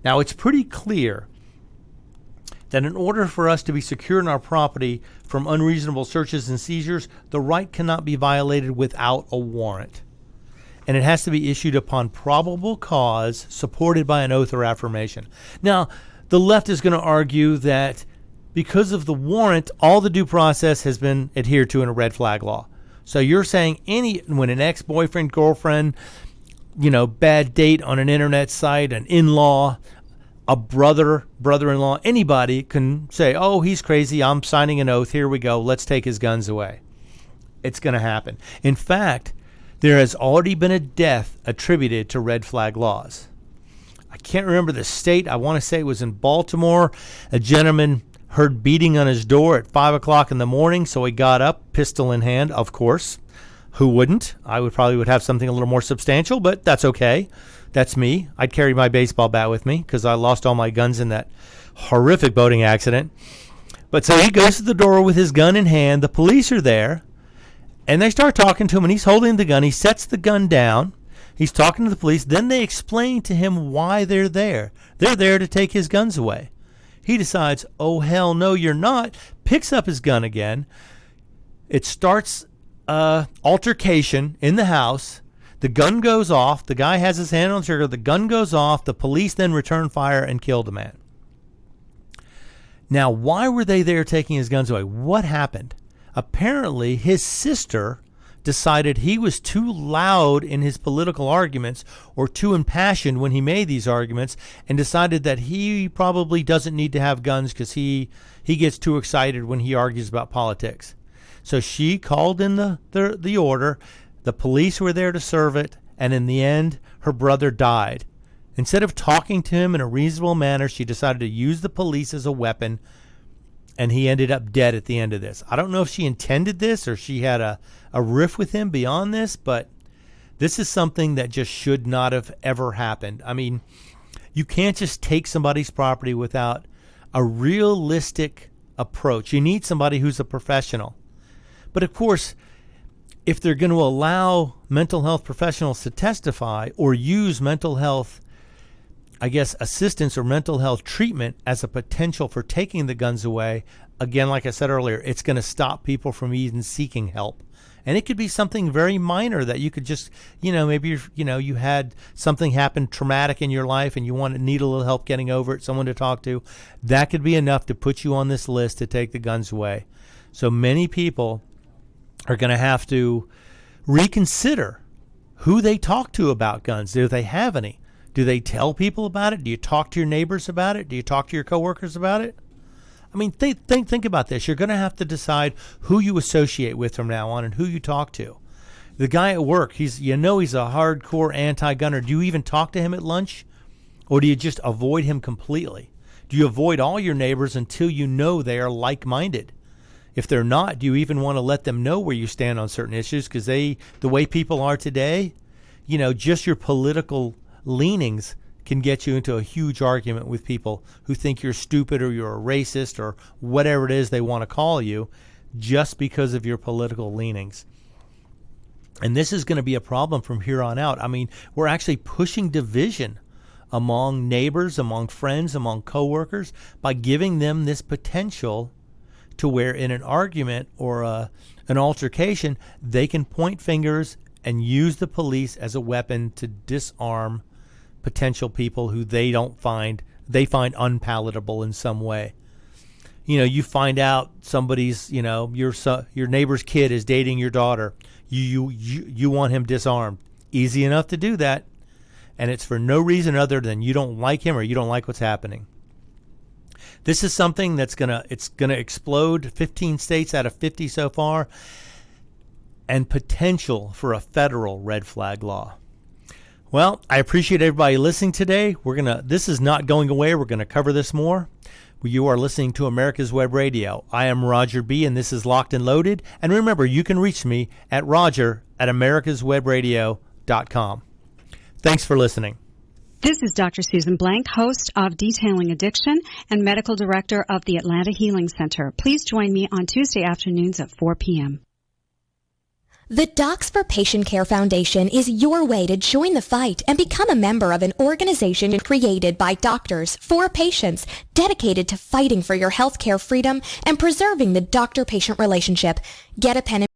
C: Now, it's pretty clear that in order for us to be secure in our property from unreasonable searches and seizures, the right cannot be violated without a warrant. And it has to be issued upon probable cause supported by an oath or affirmation. Now, the left is going to argue that because of the warrant, all the due process has been adhered to in a red flag law. So you're saying when an ex-boyfriend, girlfriend, bad date on an internet site, an in-law, a brother-in-law, anybody can say, oh, he's crazy, I'm signing an oath, here we go, let's take his guns away. It's going to happen. In fact, there has already been a death attributed to red flag laws. I can't remember the state. I want to say it was in Baltimore. A gentleman heard beating on his door at 5 o'clock in the morning, so he got up, pistol in hand, of course. Who wouldn't? I would have something a little more substantial, but that's okay. That's me. I'd carry my baseball bat with me because I lost all my guns in that horrific boating accident. But so he goes to the door with his gun in hand. The police are there, and they start talking to him, and he's holding the gun. He sets the gun down. He's talking to the police. Then they explain to him why they're there. They're there to take his guns away. He decides, oh, hell no, you're not. Picks up his gun again. It starts altercation in the house. The gun goes off. The guy has his hand on the trigger. The gun goes off. The police then return fire and kill the man. Now, why were they there taking his guns away? What happened? Apparently, his sister decided he was too loud in his political arguments or too impassioned when he made these arguments and decided that he probably doesn't need to have guns because he gets too excited when he argues about politics. So she called in the order. The police were there to serve it, and in the end, her brother died. Instead of talking to him in a reasonable manner, she decided to use the police as a weapon, and he ended up dead at the end of this. I don't know if she intended this or she had a riff with him beyond this, but This is something that just should not have ever happened. I mean, you can't just take somebody's property without a realistic approach. You need somebody who's a professional. But of course, if they're going to allow mental health professionals to testify or use mental health, I guess, assistance or mental health treatment as a potential for taking the guns away, again, like I said earlier, it's going to stop people from even seeking help. And it could be something very minor that you could just, maybe, you had something happen traumatic in your life and you need a little help getting over it, someone to talk to. That could be enough to put you on this list to take the guns away. So many people are going to have to reconsider who they talk to about guns. Do they have any? Do they tell people about it? Do you talk to your neighbors about it? Do you talk to your coworkers about it? I mean, think about this. You're going to have to decide who you associate with from now on and who you talk to. The guy at work, he's a hardcore anti-gunner. Do you even talk to him at lunch? Or do you just avoid him completely? Do you avoid all your neighbors until you know they are like-minded? If they're not, do you even want to let them know where you stand on certain issues? Because the way people are today, just your political leanings can get you into a huge argument with people who think you're stupid or you're a racist or whatever it is they want to call you just because of your political leanings. And this is going to be a problem from here on out. I mean, we're actually pushing division among neighbors, among friends, among coworkers by giving them this potential to where in an argument or an altercation, they can point fingers and use the police as a weapon to disarm potential people who they find unpalatable in some way. You find out somebody's, your neighbor's kid is dating your daughter. You want him disarmed. Easy enough to do that, and it's for no reason other than you don't like him or you don't like what's happening. This is something that's gonna explode. 15 states out of 50 so far, and potential for a federal red flag law. Well, I appreciate everybody listening today. This is not going away. We're going to cover this more. You are listening to America's Web Radio. I am Roger B., and this is Locked and Loaded. And remember, you can reach me at roger@americaswebradio.com. Thanks for listening.
J: This is Dr. Susan Blank, host of Detailing Addiction and medical director of the Atlanta Healing Center. Please join me on Tuesday afternoons at 4 p.m.
G: The Docs for Patient Care Foundation is your way to join the fight and become a member of an organization created by doctors for patients, dedicated to fighting for your healthcare freedom and preserving the doctor-patient relationship. Get a pen and